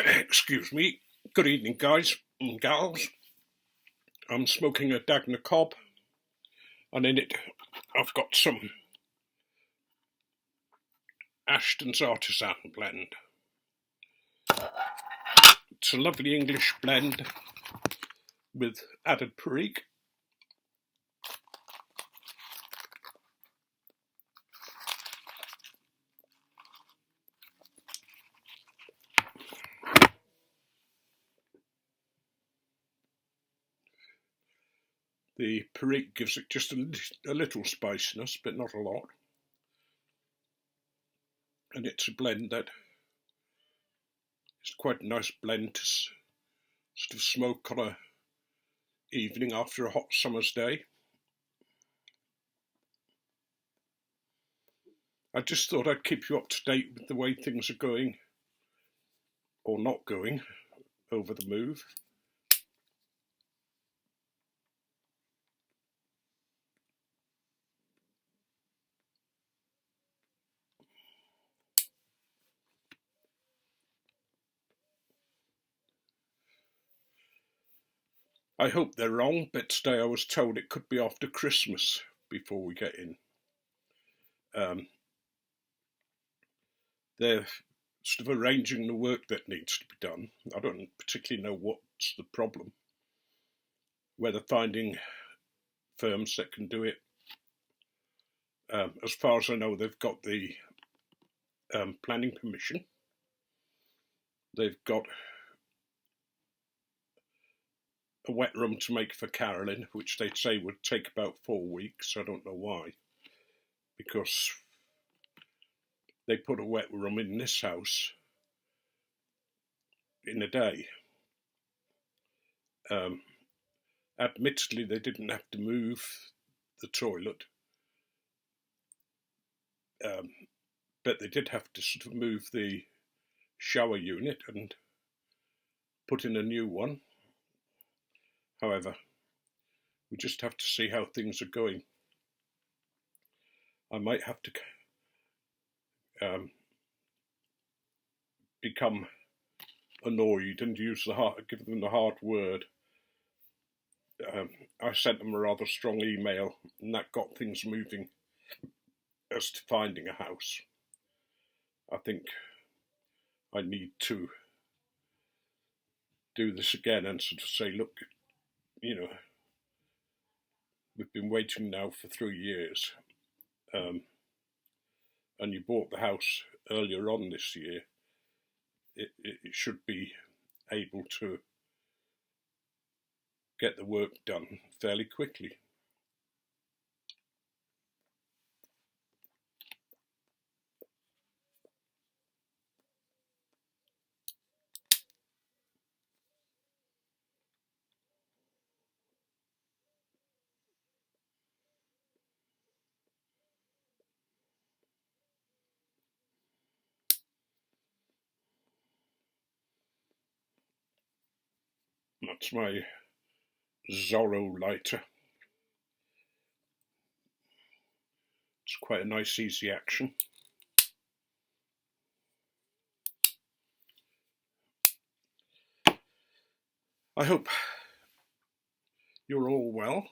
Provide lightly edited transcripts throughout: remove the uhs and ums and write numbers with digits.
Excuse me. Good evening, guys and gals. I'm smoking a Dagna Cob, and in it I've got some Ashton's Artisan blend. It's a lovely English blend with added perique. The perique gives it just a little spiciness, but not a lot. And it's a blend that is quite a nice blend to sort of smoke on a evening after a hot summer's day. I just thought I'd keep you up to date with the way things are going, or not going, over the move. I hope they're wrong, but today I was told it could be after Christmas before we get in. They're sort of arranging the work that needs to be done. I don't particularly know what's the problem, whether finding firms that can do it. As far as I know, they've got the planning permission. They've got a wet room to make for Carolyn, which they'd say would take about 4 weeks. I don't know why, because they put a wet room in this house in a day. Admittedly, they didn't have to move the toilet, but they did have to sort of move the shower unit and put in a new one. However, we just have to see how things are going. I might have to become annoyed and give them the hard word. I sent them a rather strong email, and that got things moving as to finding a house. I think I need to do this again and sort of say, look, we've been waiting now for 3 years, and you bought the house earlier on this year. It should be able to get the work done fairly quickly. That's my Zorro lighter. It's quite a nice, easy action. I hope you're all well.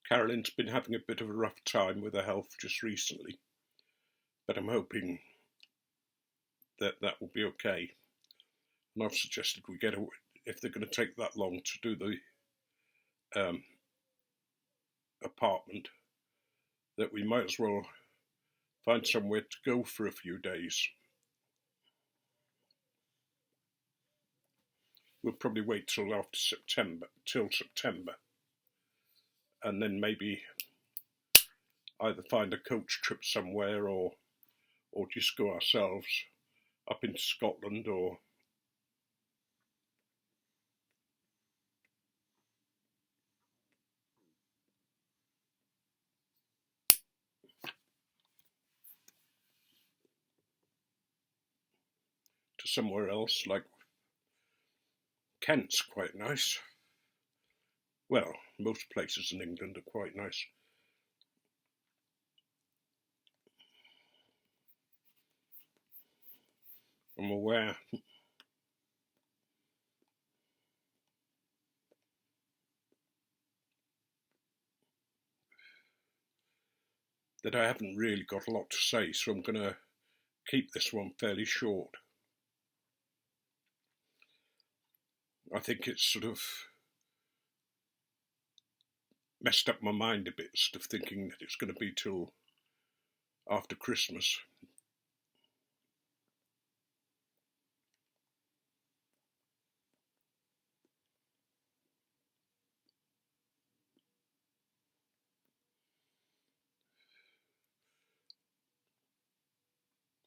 Carolyn's been having a bit of a rough time with her health just recently, but I'm hoping that will be okay. And I've suggested we get if they're going to take that long to do the apartment, that we might as well find somewhere to go for a few days. We'll probably wait till September, and then maybe either find a coach trip somewhere or just go ourselves up into Scotland or to somewhere else, like Kent's quite nice. Well, most places in England are quite nice. I'm aware that I haven't really got a lot to say, so I'm going to keep this one fairly short. I think it's sort of messed up my mind a bit, sort of thinking that it's going to be till after Christmas.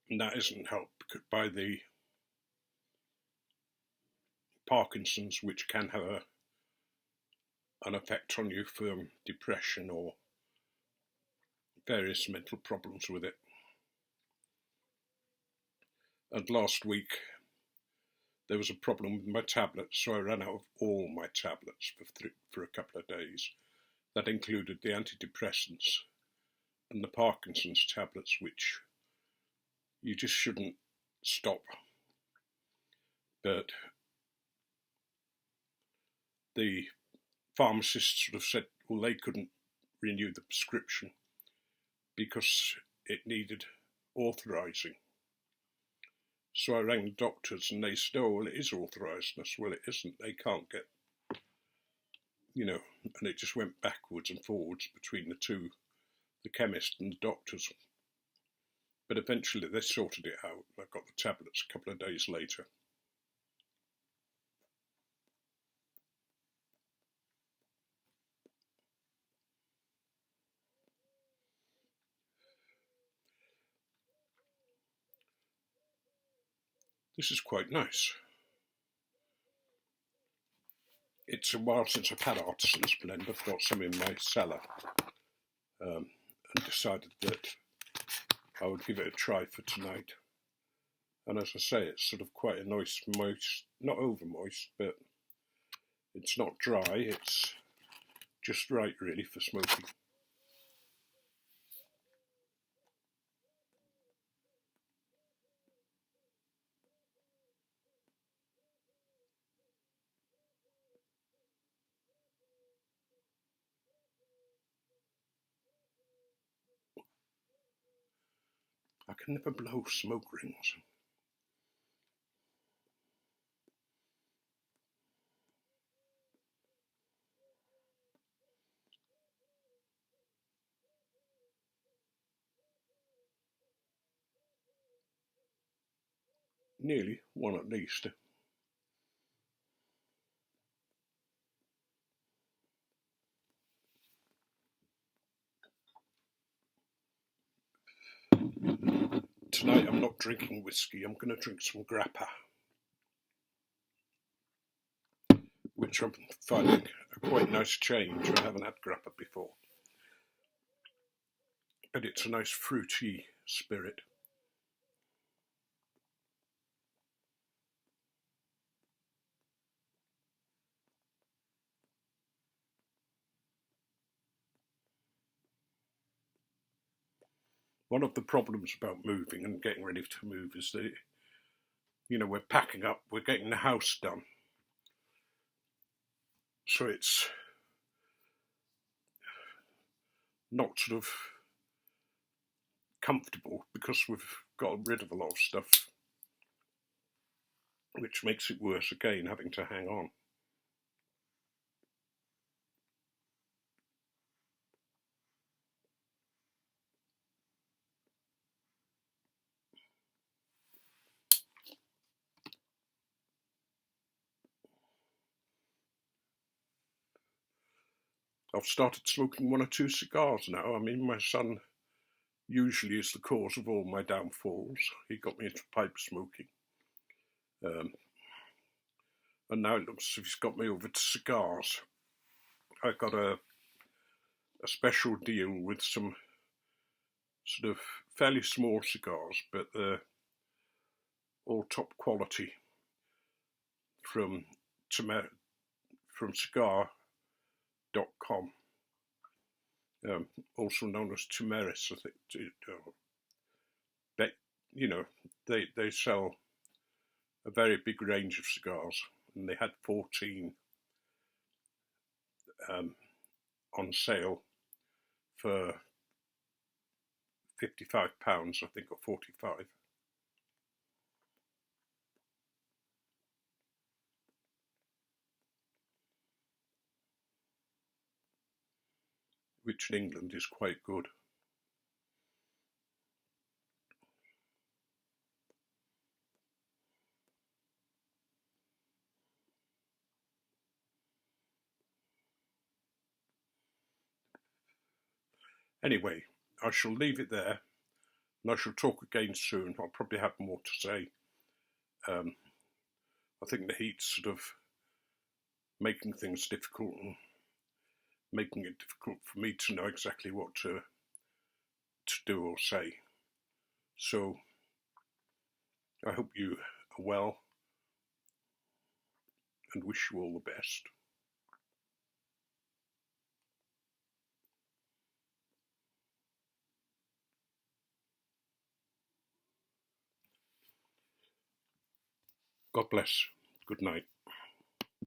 And that isn't helped by the Parkinson's, which can have an effect on you from depression or various mental problems with it. And last week there was a problem with my tablets, so I ran out of all my tablets for a couple of days. That included the antidepressants and the Parkinson's tablets, which you just shouldn't stop. But the pharmacist sort of said, well, they couldn't renew the prescription because it needed authorising. So I rang the doctors and they said, oh, well, it is authorised. And I said, well, it isn't. They can't get, and it just went backwards and forwards between the two, the chemist and the doctors. But eventually they sorted it out. I got the tablets a couple of days later. This is quite nice. It's a while since I've had Artisan's blend. I've got some in my cellar and decided that I would give it a try for tonight. And as I say, it's sort of quite a nice, moist, not over moist, but it's not dry. It's just right, really, for smoking. I can never blow smoke rings. Nearly, one at least. Tonight I'm not drinking whiskey, I'm going to drink some grappa, which I'm finding a quite nice change. I haven't had grappa before. But it's a nice fruity spirit. One of the problems about moving and getting ready to move is that, we're packing up, we're getting the house done. So it's not sort of comfortable because we've got rid of a lot of stuff, which makes it worse again, having to hang on. I've started smoking one or two cigars now. I mean, my son usually is the cause of all my downfalls. He got me into pipe smoking. And now it looks as if he's got me over to cigars. I got a special deal with some sort of fairly small cigars, but they're all top quality from cigar.com, also known as Tumeris, I think. They sell a very big range of cigars, and they had 14 on sale for £55, I think, or 45. Which in England is quite good. Anyway, I shall leave it there, and I shall talk again soon. I'll probably have more to say. I think the heat's sort of making things difficult and making it difficult for me to know exactly what to do or say. So I hope you are well and wish you all the best. God bless. Good night.